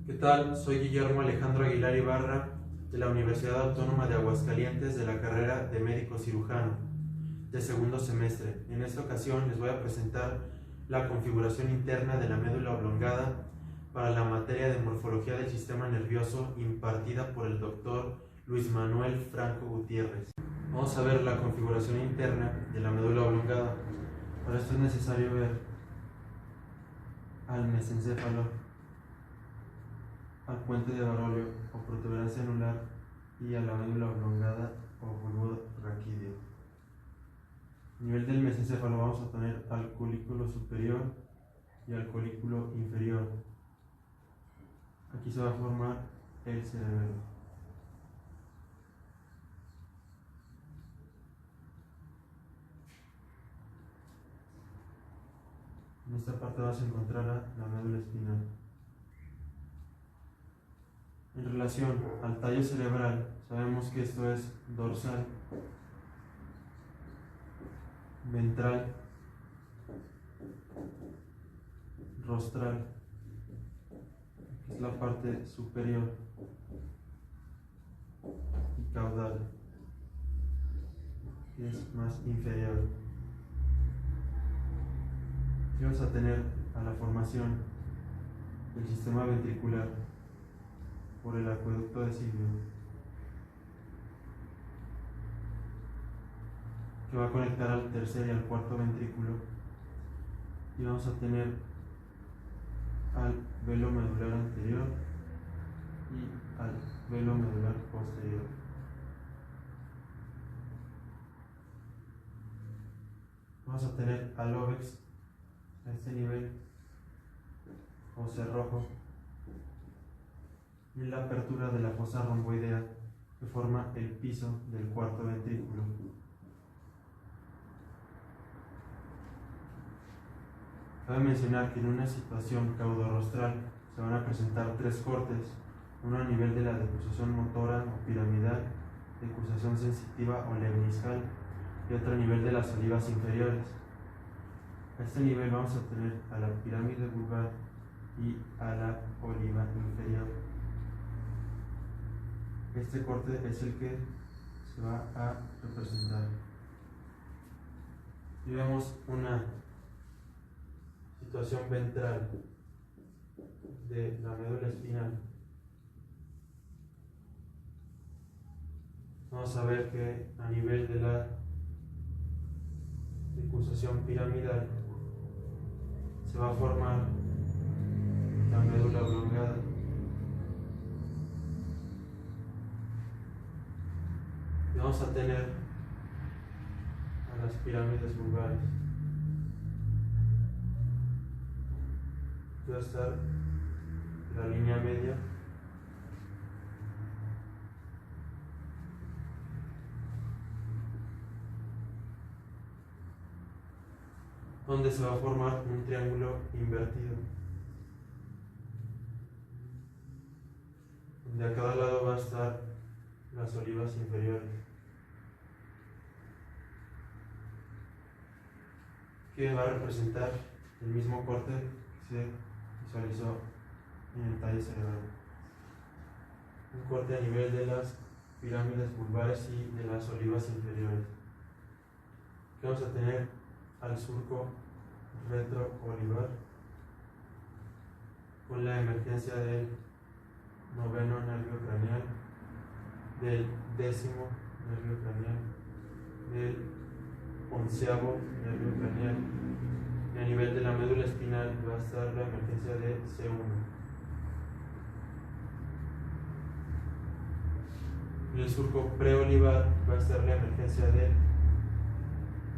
¿Qué tal? Soy Guillermo Alejandro Aguilar Ibarra de la Universidad Autónoma de Aguascalientes de la carrera de médico cirujano de segundo semestre. En esta ocasión les voy a presentar la configuración interna de la médula oblongada para la materia de morfología del sistema nervioso impartida por el doctor Luis Manuel Franco Gutiérrez. Vamos a ver la configuración interna de la médula oblongada. Para esto es necesario ver al mesencéfalo, al puente de Barolio o protuberancia anular y a la médula oblongada o bulbo raquídeo. A nivel del mesencéfalo vamos a tener al colículo superior y al colículo inferior. Aquí se va a formar el cerebelo. En esta parte vas a encontrar la médula espinal. En relación al tallo cerebral, sabemos que esto es dorsal, ventral, rostral, que es la parte superior, y caudal, que es más inferior. Aquí vamos a tener a la formación del sistema ventricular por el acueducto de Silvio, que va a conectar al tercer y al cuarto ventrículo, y vamos a tener al velo medular anterior y al velo medular posterior. Vamos a tener al óvex a este nivel, o cerrojo, y la apertura de la fosa romboidea que forma el piso del cuarto ventrículo. Cabe mencionar que en una situación caudorostral se van a presentar tres cortes, uno a nivel de la decusación motora o piramidal, decusación sensitiva o lemniscal, y otro a nivel de las olivas inferiores. A este nivel vamos a tener a la pirámide vulvar y a la oliva inferior. Este corte es el que se va a representar. Y vemos una situación ventral de la médula espinal. Vamos a ver que a nivel de la decusación piramidal se va a formar la médula oblongada. Y vamos a tener a las pirámides vulvares. Aquí va a estar la línea media, donde se va a formar un triángulo invertido, donde a cada lado va a estar las olivas inferiores, que va a representar el mismo corte que se visualizó en el tallo cerebral. Un corte a nivel de las pirámides vulvares y de las olivas inferiores. Aquí vamos a tener al surco retroolivar con la emergencia del noveno nervio craneal, del décimo nervio craneal, del onceavo nervio craneal, y a nivel de la médula espinal va a estar la emergencia de C1. En el surco preolivar va a estar la emergencia del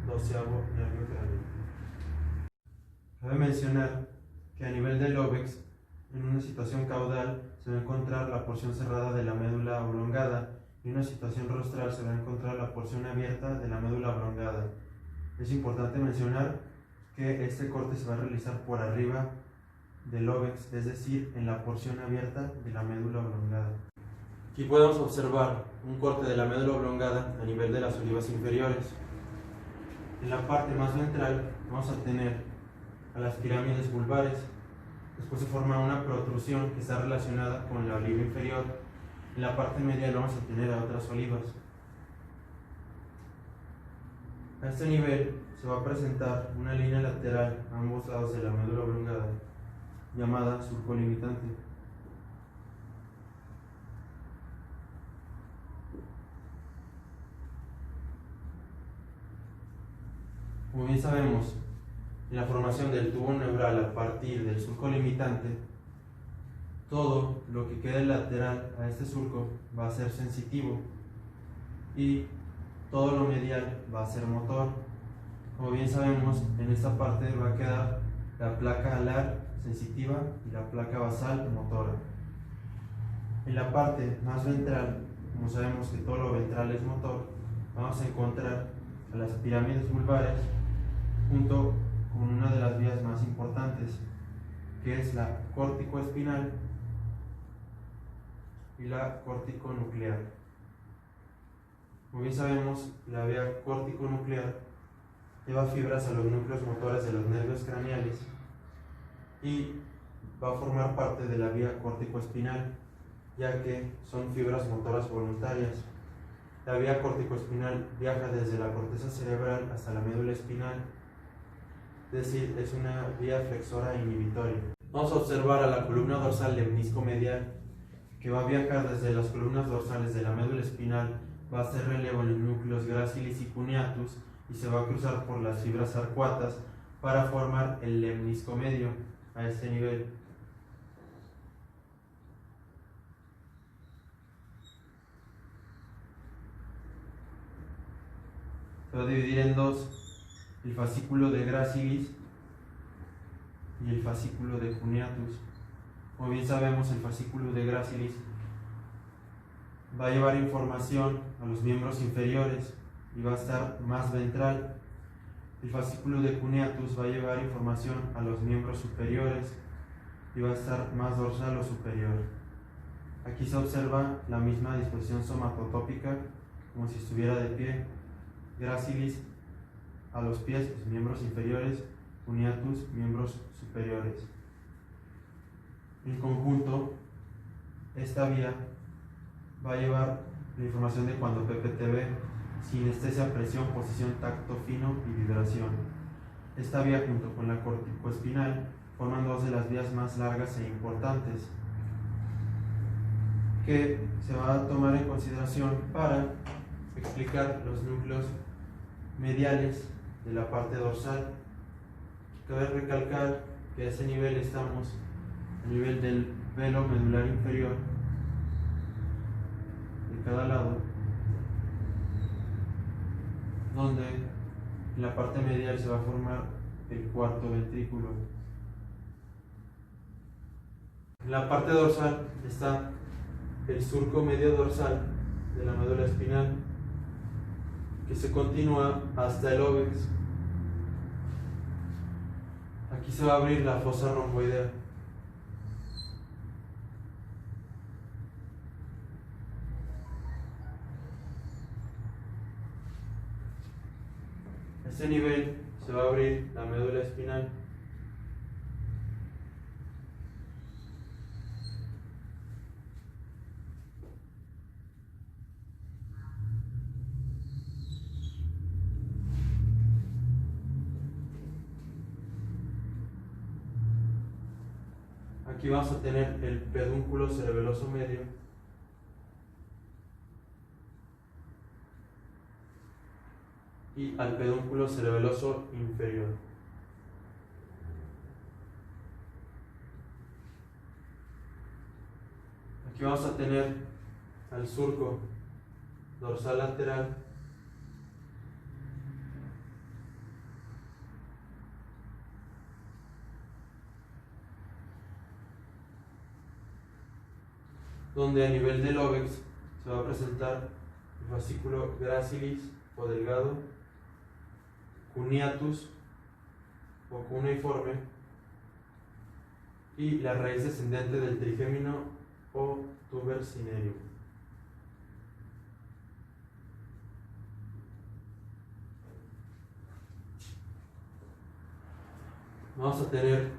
doceavo nervio craneal. Cabe mencionar que a nivel del óvex, en una situación caudal se va a encontrar la porción cerrada de la médula oblongada, y en una situación rostral se va a encontrar la porción abierta de la médula oblongada. Es importante mencionar que este corte se va a realizar por arriba del óvex, es decir, en la porción abierta de la médula oblongada. Aquí podemos observar un corte de la médula oblongada a nivel de las olivas inferiores. En la parte más ventral vamos a tener a las pirámides vulvares, Después se forma una protrusión que está relacionada con la oliva inferior. En la parte media vamos a tener a otras olivas. A este nivel se va a presentar una línea lateral a ambos lados de la médula oblongada, llamada surco limitante. Como bien sabemos, en la formación del tubo neural a partir del surco limitante, todo lo que quede lateral a este surco va a ser sensitivo y todo lo medial va a ser motor. Como bien sabemos, en esta parte va a quedar la placa alar sensitiva y la placa basal motora. En la parte más ventral, como sabemos que todo lo ventral es motor, vamos a encontrar a las pirámides vulvares junto con una de las vías más importantes, que es la córtico-espinal y la córtico-nuclear. Como bien sabemos, la vía córtico-nuclear lleva fibras a los núcleos motores de los nervios craneales y va a formar parte de la vía córtico-espinal, ya que son fibras motoras voluntarias. La vía córtico-espinal viaja desde la corteza cerebral hasta la médula espinal, es decir, es una vía flexora inhibitoria. Vamos a observar a la columna dorsal lemnisco medial, que va a viajar desde las columnas dorsales de la médula espinal, va a hacer relevo en los núcleos gracilis y cuneatus y se va a cruzar por las fibras arcuatas para formar el lemnisco medio a este nivel. Se va a dividir en dos, el fascículo de gracilis y el fascículo de cuneatus. Como bien sabemos, el fascículo de gracilis va a llevar información a los miembros inferiores y va a estar más ventral. El fascículo de cuneatus va a llevar información a los miembros superiores y va a estar más dorsal o superior. Aquí se observa la misma disposición somatotópica, como si estuviera de pie. Gracilis a los pies, los miembros inferiores, cuneatus, miembros superiores. En conjunto, esta vía va a llevar la información de cuando PPTB, sinestesia, presión, posición, tacto fino y vibración. Esta vía junto con la corticoespinal forman dos de las vías más largas e importantes que se va a tomar en consideración para explicar los núcleos mediales de la parte dorsal. Cabe recalcar que a ese nivel estamos a nivel del velo medular inferior de cada lado, donde en la parte medial se va a formar el cuarto ventrículo. En la parte dorsal está el surco medio dorsal de la médula espinal, que se continúa hasta el óvex. Aquí se va a abrir la fosa romboidea. A este nivel se va a abrir la médula espinal. Aquí vamos a tener el pedúnculo cerebeloso medio, y al pedúnculo cerebeloso inferior. Aquí vamos a tener al surco dorsal lateral, donde a nivel del óvex se va a presentar el fascículo gracilis o delgado, cuneatus o cuneiforme y la raíz descendente del trigémino o tuber cinerio. Vamos a tener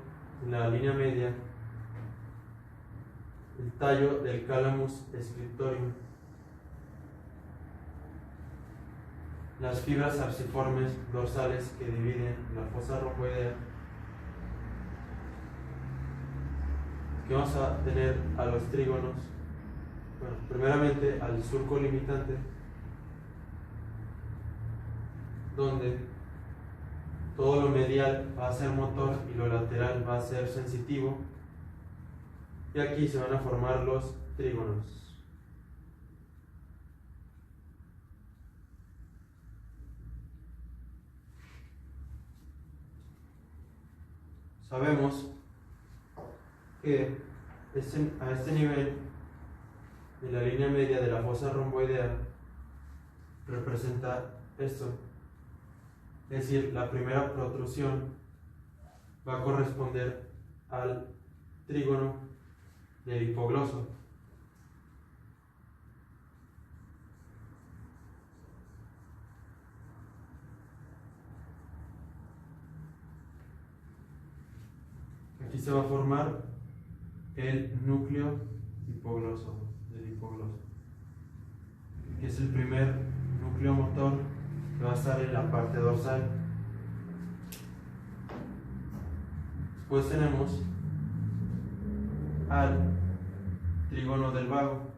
en la línea media el tallo del calamus scriptorium. Las fibras arciformes dorsales que dividen la fosa romboidea, que vamos a tener a los trígonos, bueno, primeramente al surco limitante, donde todo lo medial va a ser motor y lo lateral va a ser sensitivo, y aquí se van a formar los trígonos. Sabemos que a este nivel de la línea media de la fosa romboidea representa esto, es decir, la primera protrusión va a corresponder al trígono del hipogloso. Aquí se va a formar el núcleo hipogloso del hipogloso, que es el primer núcleo motor que va a estar en la parte dorsal. Después tenemos al trígono del vago,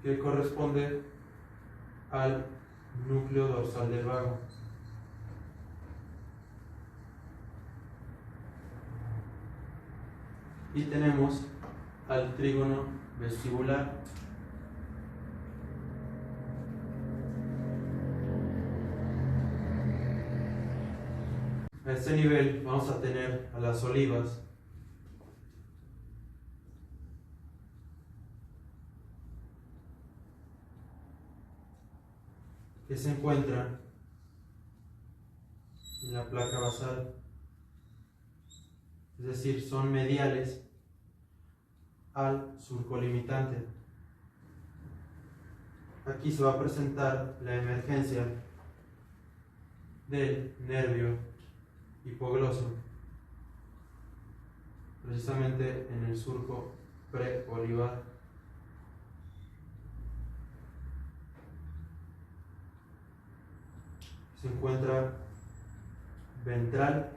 que corresponde al núcleo dorsal del vago. Y tenemos al trígono vestibular, a este nivel vamos a tener a las olivas, que se encuentran en la placa basal, es decir, son mediales al surco limitante. Aquí se va a presentar la emergencia del nervio hipogloso, precisamente en el surco preolivar. Se encuentra ventral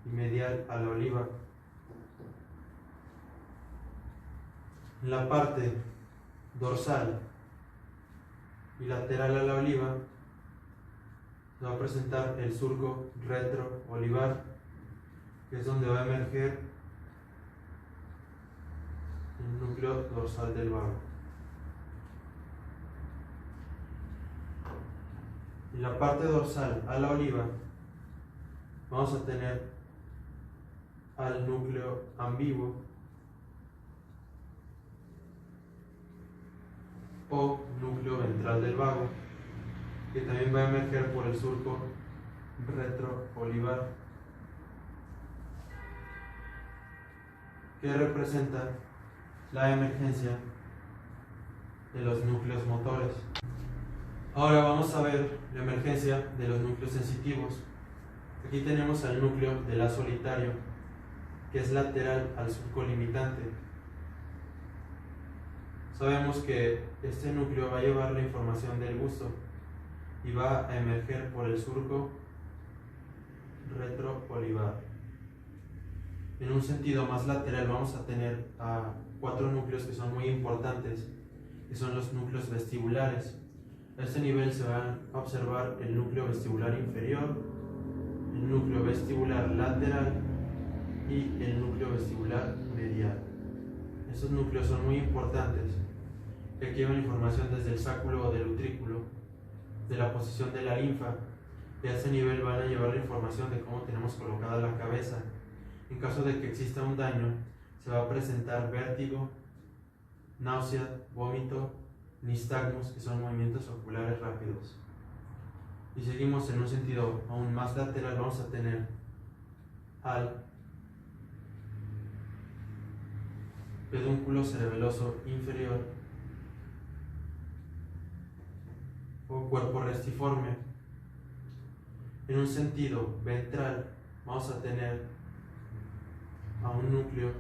y medial a la oliva. En la parte dorsal y lateral a la oliva se va a presentar el surco retroolivar, que es donde va a emerger el núcleo dorsal del vago. En la parte dorsal a la oliva vamos a tener al núcleo ambiguo o núcleo ventral del vago, que también va a emerger por el surco retroolivar, que representa la emergencia de los núcleos motores. Ahora vamos a ver la emergencia de los núcleos sensitivos. Aquí tenemos al núcleo del A solitario, que es lateral al surco limitante. Sabemos que este núcleo va a llevar la información del gusto y va a emerger por el surco retroolivar. En un sentido más lateral vamos a tener a 4 núcleos que son muy importantes, que son los núcleos vestibulares. A este nivel se van a observar el núcleo vestibular inferior, el núcleo vestibular lateral y el núcleo vestibular medial. Estos núcleos son muy importantes, que llevan información desde el sáculo o del utrículo, de la posición de la linfa, y a este nivel van a llevar la información de cómo tenemos colocada la cabeza. En caso de que exista un daño, se va a presentar vértigo, náusea, vómito, nistagmus, que son movimientos oculares rápidos. Y seguimos en un sentido aún más lateral, vamos a tener al pedúnculo cerebeloso inferior o cuerpo restiforme. En un sentido ventral vamos a tener a un núcleo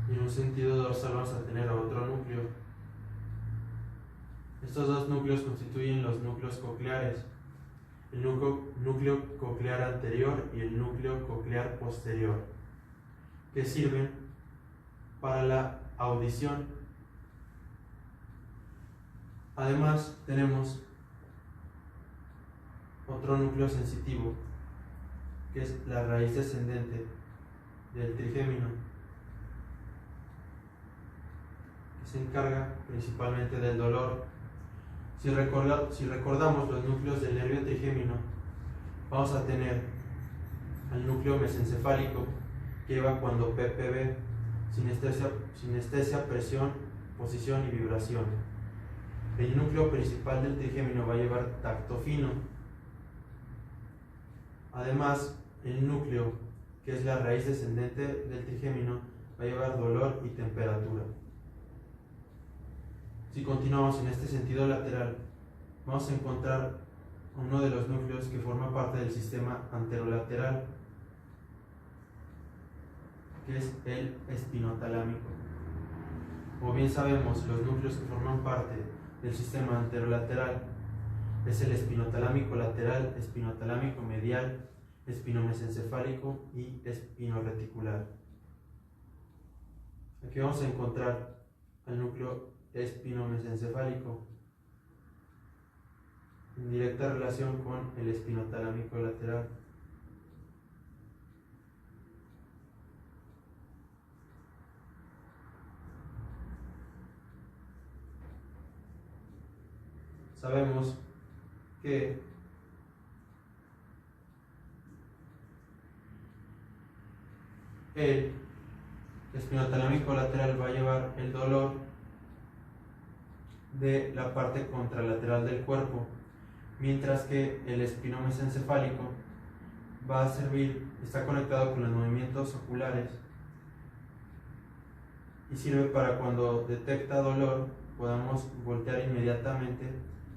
y en un sentido dorsal vamos a tener a otro núcleo. Estos dos núcleos constituyen los núcleos cocleares, el núcleo coclear anterior y el núcleo coclear posterior, que sirven para la audición. Además tenemos otro núcleo sensitivo, que es la raíz descendente del trigémino, que se encarga principalmente del dolor. Si recordamos los núcleos del nervio trigémino, vamos a tener al núcleo mesencefálico, que lleva cuando PPV, sinestesia, presión, posición y vibración. El núcleo principal del trigémino va a llevar tacto fino. Además, el núcleo, que es la raíz descendente del trigémino, va a llevar dolor y temperatura. Si continuamos en este sentido lateral, vamos a encontrar uno de los núcleos que forma parte del sistema anterolateral, que es el espinotalámico. Como bien sabemos, los núcleos que forman parte del sistema anterolateral es el espinotalámico lateral, espinotalámico medial, espinomesencefálico y espinoreticular. Aquí vamos a encontrar al núcleo espinomesencefálico en directa relación con el espinotalámico lateral. Sabemos que el espinotalámico lateral va a llevar el dolor de la parte contralateral del cuerpo, mientras que el espinomesencefálico va a servir, está conectado con los movimientos oculares y sirve para cuando detecta dolor podamos voltear inmediatamente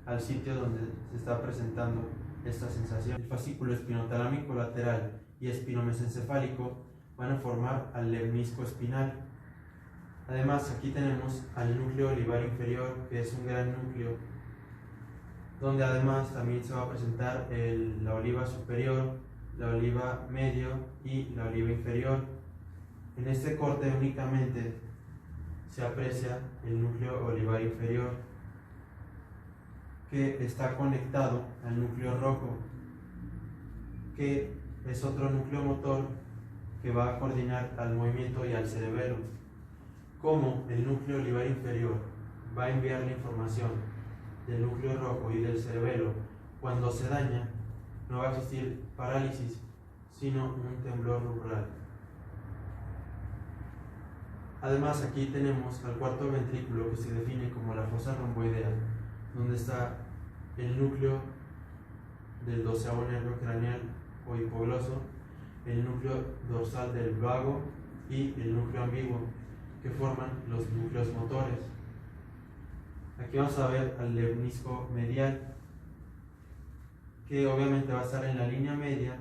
al sitio donde se está presentando esta sensación. El fascículo espinotalámico lateral y espinomesencefálico van a formar al lemnisco espinal. Además, aquí tenemos al núcleo olivar inferior, que es un gran núcleo, donde además también se va a presentar la oliva superior, la oliva medio y la oliva inferior. En este corte únicamente se aprecia el núcleo olivar inferior, que está conectado al núcleo rojo, que es otro núcleo motor que va a coordinar al movimiento y al cerebelo. Como el núcleo olivar inferior va a enviar la información del núcleo rojo y del cerebelo, cuando se daña no va a existir parálisis, sino un temblor rubral. Además, aquí tenemos al cuarto ventrículo, que se define como la fosa romboidea, donde está el núcleo del 12º nervio craneal o hipogloso, el núcleo dorsal del vago y el núcleo ambiguo, que forman los núcleos motores. Aquí vamos a ver al lemnisco medial, que obviamente va a estar en la línea media,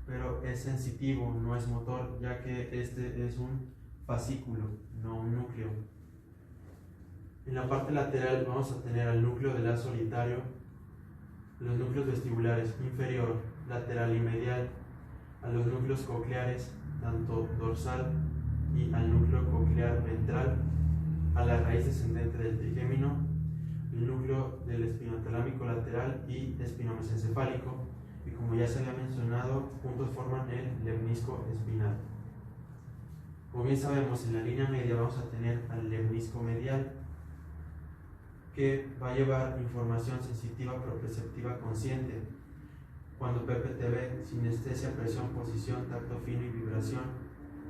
pero es sensitivo, no es motor, ya que este es un fascículo, no un núcleo. En la parte lateral vamos a tener al núcleo del haz solitario, los núcleos vestibulares inferior, lateral y medial, a los núcleos cocleares, tanto dorsal y al núcleo coclear ventral, a la raíz descendente del trigémino, el núcleo del espinotalámico lateral y espinomesencefálico, y como ya se había mencionado, juntos forman el lemnisco espinal. Como bien sabemos, en la línea media vamos a tener al lemnisco medial, que va a llevar información sensitiva proprioceptiva consciente, cuando PPTV, sinestesia, presión, posición, tacto fino y vibración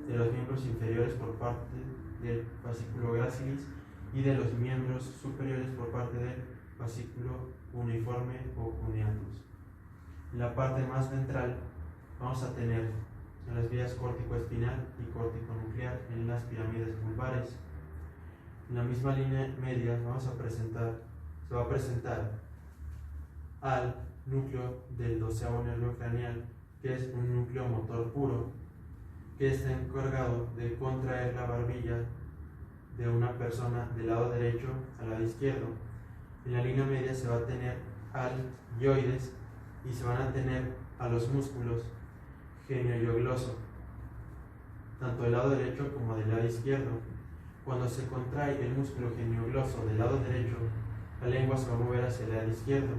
de los miembros inferiores por parte del fascículo gracilis y de los miembros superiores por parte del fascículo cuneiforme o cuneatus. En la parte más ventral vamos a tener en las vías córtico-espinal y córtico-nuclear en las piernas. pares. En la misma línea media se va a presentar al núcleo del 12º nervio craneal, que es un núcleo motor puro, que está encargado de contraer la barbilla de una persona del lado derecho al lado izquierdo. En la línea media se va a tener al hyoides y se van a tener a los músculos genioglosso, tanto del lado derecho como del lado izquierdo. Cuando se contrae el músculo genioglosso del lado derecho, la lengua se va a mover hacia el lado izquierdo.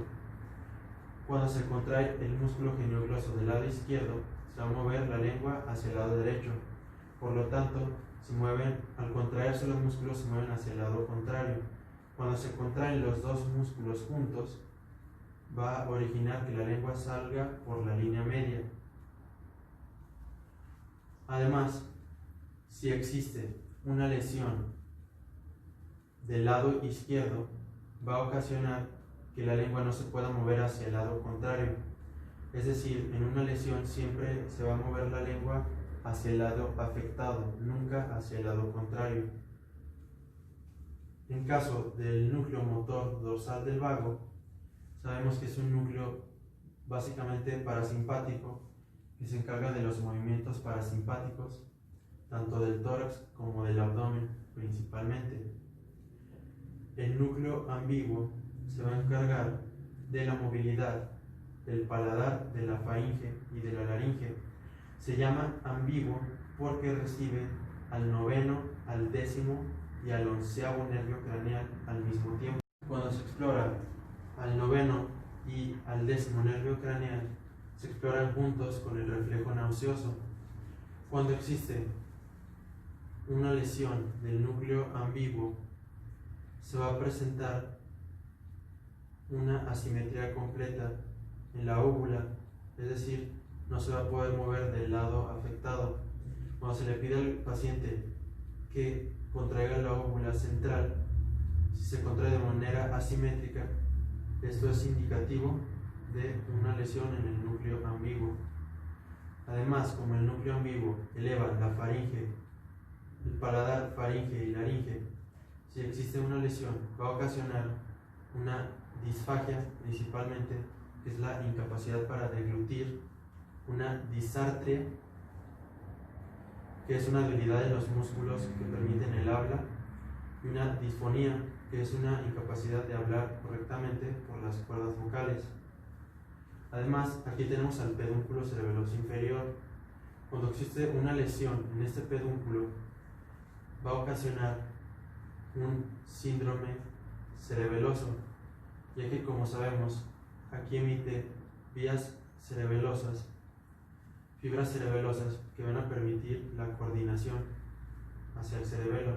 Cuando se contrae el músculo genioglosso del lado izquierdo, se va a mover la lengua hacia el lado derecho. Por lo tanto, al contraerse los músculos se mueven hacia el lado contrario. Cuando se contraen los dos músculos juntos, va a originar que la lengua salga por la línea media. Además, si existe una lesión del lado izquierdo, va a ocasionar que la lengua no se pueda mover hacia el lado contrario. Es decir, en una lesión siempre se va a mover la lengua hacia el lado afectado, nunca hacia el lado contrario. En caso del núcleo motor dorsal del vago, sabemos que es un núcleo básicamente parasimpático que se encarga de los movimientos parasimpáticos, tanto del tórax como del abdomen principalmente. El núcleo ambiguo se va a encargar de la movilidad del paladar, de la faringe y de la laringe. Se llama ambiguo porque recibe al 9º, al 10º y al 11º nervio craneal al mismo tiempo. Cuando se explora al 9º y al 10º nervio craneal, se exploran juntos con el reflejo nauseoso. Cuando existe una lesión del núcleo ambiguo, se va a presentar una asimetría completa en la óvula, es decir, no se va a poder mover del lado afectado. Cuando se le pide al paciente que contraiga la óvula central, si se contrae de manera asimétrica, esto es indicativo de una lesión en el núcleo ambiguo. Además, como el núcleo ambiguo eleva la faringe, el paladar, faringe y laringe, si existe una lesión, va a ocasionar una disfagia principalmente, que es la incapacidad para deglutir, una disartria, que es una debilidad de los músculos que permiten el habla, y una disfonía, que es una incapacidad de hablar correctamente por las cuerdas vocales. Además, aquí tenemos al pedúnculo cerebeloso inferior. Cuando existe una lesión en este pedúnculo, va a ocasionar un síndrome cerebeloso, ya que, como sabemos, aquí emite vías cerebelosas, fibras cerebelosas que van a permitir la coordinación hacia el cerebelo.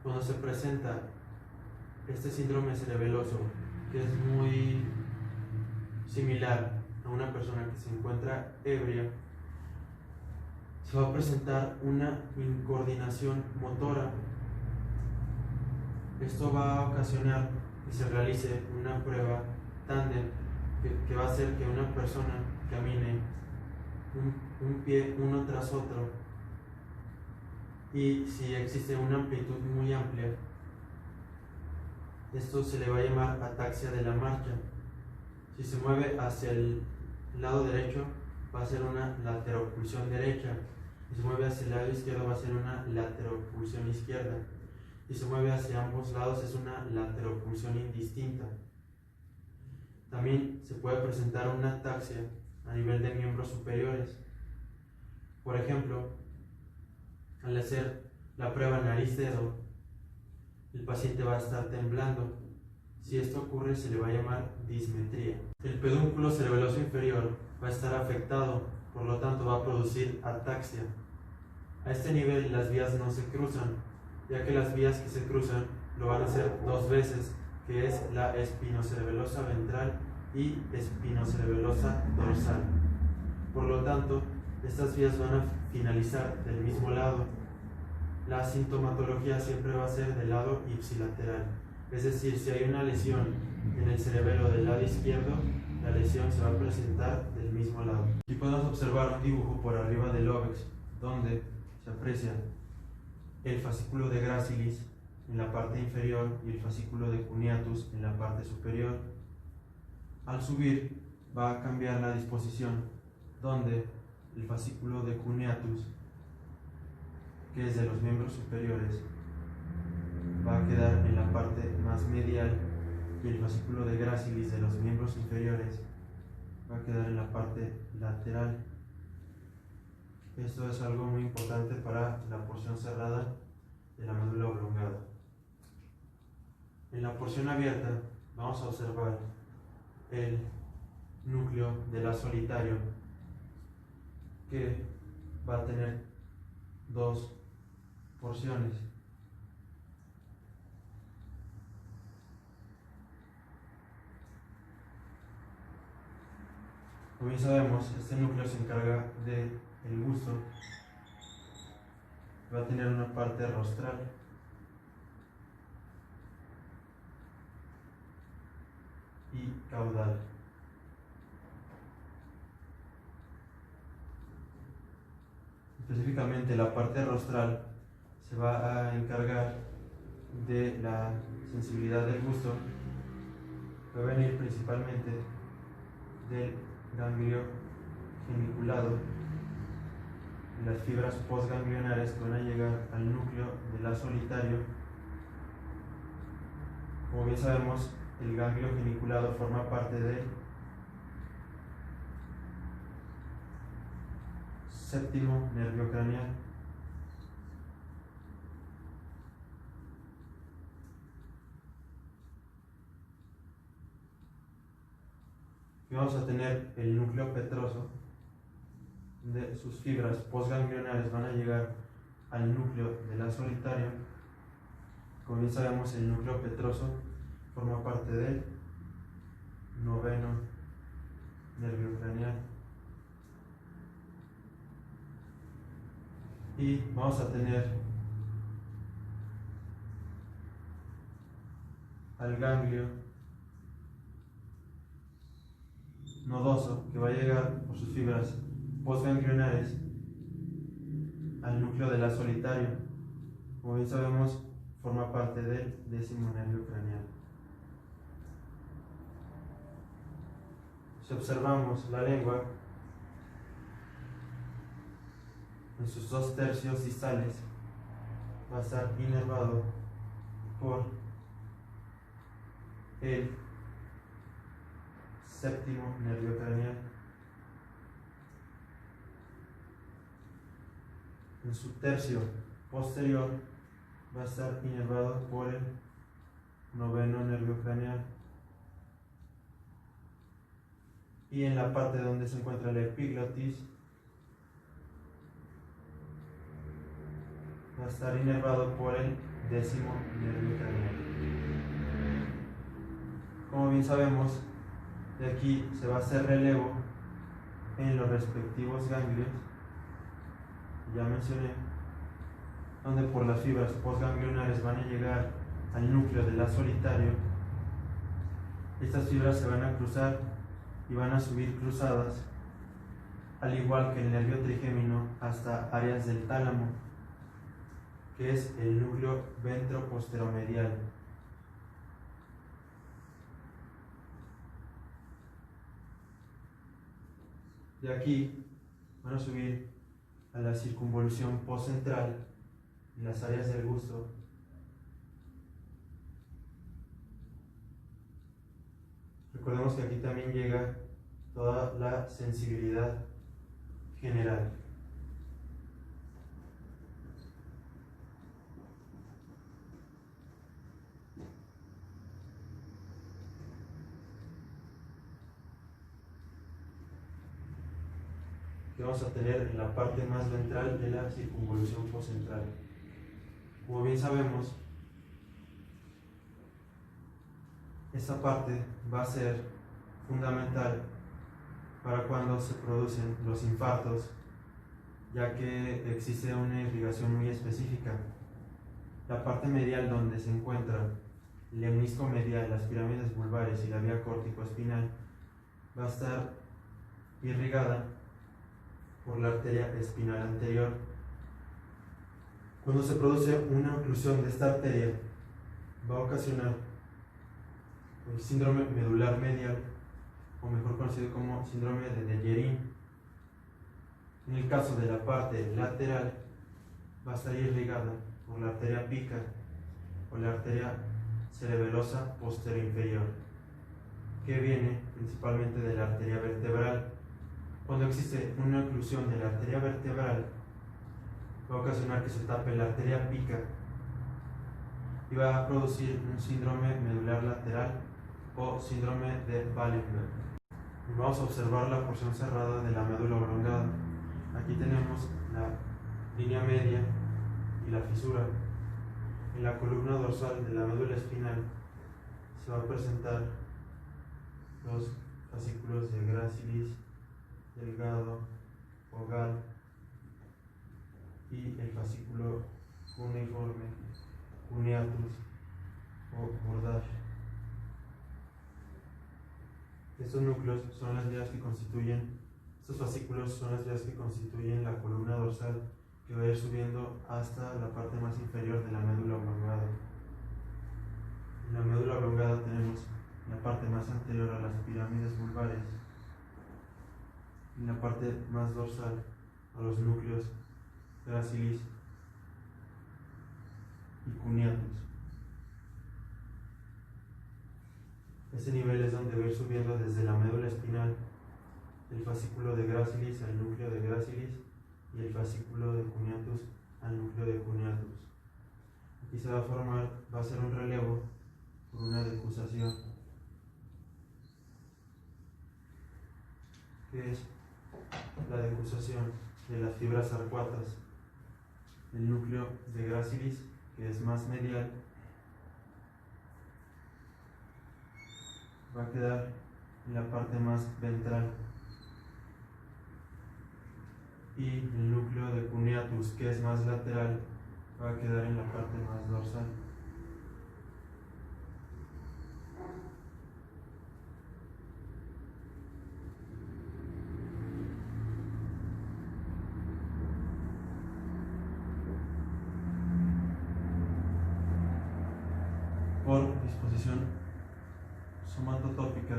Cuando se presenta este síndrome cerebeloso, que es muy similar a una persona que se encuentra ebria, se va a presentar una incoordinación motora. Esto va a ocasionar que se realice una prueba tándem que va a hacer que una persona camine un pie uno tras otro, y si existe una amplitud muy amplia, esto se le va a llamar ataxia de la marcha. Si se mueve hacia el lado derecho, va a ser una lateropulsión derecha. Si se mueve hacia el lado izquierdo, va a ser una lateropulsión izquierda. Si se mueve hacia ambos lados, es una lateropulsión indistinta. También se puede presentar una ataxia a nivel de miembros superiores. Por ejemplo, al hacer la prueba nariz-dedo, el paciente va a estar temblando. Si esto ocurre, se le va a llamar dismetría. El pedúnculo cerebeloso inferior va a estar afectado, por lo tanto va a producir ataxia. A este nivel las vías no se cruzan, ya que las vías que se cruzan lo van a hacer dos veces, que es la espinocerebelosa ventral y espinocerebelosa dorsal. Por lo tanto, estas vías van a finalizar del mismo lado. La sintomatología siempre va a ser del lado ipsilateral, es decir, si hay una lesión en el cerebelo del lado izquierdo, la lesión se va a presentar del mismo lado. Aquí podemos observar un dibujo por arriba del óbex, donde se aprecia el fascículo de gracilis en la parte inferior y el fascículo de cuneatus en la parte superior. Al subir va a cambiar la disposición, donde el fascículo de cuneatus, que es de los miembros superiores, va a quedar en la parte más medial, y el fascículo de gracilis de los miembros inferiores va a quedar en la parte lateral. Esto es algo muy importante para la porción cerrada de la médula oblongada. En la porción abierta vamos a observar el núcleo de la solitario, que va a tener dos porciones. Como bien sabemos, este núcleo se encarga del gusto. Va a tener una parte rostral y caudal. Específicamente la parte rostral se va a encargar de la sensibilidad del gusto. Va a venir principalmente del ganglio geniculado, las fibras postganglionares que van a llegar al núcleo de la solitario. Como bien sabemos, el ganglio geniculado forma parte del séptimo nervio craneal. Y vamos a tener el núcleo petroso, de sus fibras postganglionares van a llegar al núcleo de la solitario. Como bien sabemos, el núcleo petroso forma parte del noveno nervio craneal. Y vamos a tener al ganglio nodoso, que va a llegar por sus fibras postganglionares al núcleo de la solitario. Como bien sabemos, forma parte del décimo nervio craneal. Si observamos la lengua, en sus 2 tercios distales va a estar inervado por el séptimo nervio craneal. En su tercio posterior va a estar inervado por el noveno nervio craneal. Y en la parte donde se encuentra la epiglotis va a estar inervado por el décimo nervio craneal. Como bien sabemos, de aquí se va a hacer relevo en los respectivos ganglios, ya mencioné, donde por las fibras postganglionares van a llegar al núcleo de la solitario. Estas fibras se van a cruzar y van a subir cruzadas, al igual que el nervio trigémino, hasta áreas del tálamo, que es el núcleo ventroposteromedial. De aquí van a subir a la circunvolución postcentral en las áreas del gusto, recordemos que aquí también llega toda la sensibilidad general. Que vamos a tener en la parte más ventral de la circunvolución postcentral. Como bien sabemos, esta parte va a ser fundamental para cuando se producen los infartos, ya que existe una irrigación muy específica. La parte medial, donde se encuentra el lemnisco medial, las pirámides vulvares y la vía córtico-espinal, va a estar irrigada por la arteria espinal anterior. Cuando se produce una oclusión de esta arteria, va a ocasionar el síndrome medular medial, o mejor conocido como síndrome de Dejerin. En el caso de la parte lateral, va a estar irrigada por la arteria pica o la arteria cerebelosa posterior inferior, que viene principalmente de la arteria vertebral. Cuando existe una oclusión de la arteria vertebral, va a ocasionar que se tape la arteria pica y va a producir un síndrome medular lateral o síndrome de Wallenberg. Vamos a observar la porción cerrada de la médula oblongada. Aquí tenemos la línea media y la fisura. En la columna dorsal de la médula espinal se va a presentar los fascículos de gracilis, delgado, ogal y el fascículo cuneiforme, cuneatus o bordage. Estos núcleos son las vías que constituyen, estos fascículos son las vías que constituyen la columna dorsal, que va a ir subiendo hasta la parte más inferior de la médula oblongada. En la médula oblongada tenemos la parte más anterior a las pirámides vulvares y la parte más dorsal a los núcleos gracilis y cuneatus. Ese nivel es donde va a ir subiendo desde la médula espinal el fascículo de gracilis al núcleo de gracilis y el fascículo de cuneatus al núcleo de cuneatus. Aquí se va a formar, va a ser un relevo por una decusación, que es la decusación de las fibras arcuatas del núcleo de gracilis, que es más medial, va a quedar en la parte más ventral, y el núcleo de cuneatus, que es más lateral, va a quedar en la parte más dorsal. Por disposición somatotópica,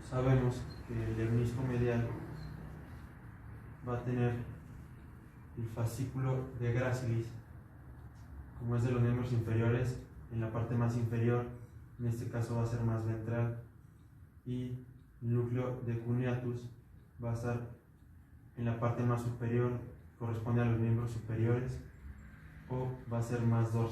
sabemos que el lemnisco medial va a tener el fascículo de gracilis, como es de los miembros inferiores, en la parte más inferior, en este caso va a ser más ventral, y el núcleo de cuneatus va a estar en la parte más superior, corresponde a los miembros superiores, o va a ser más dorsal.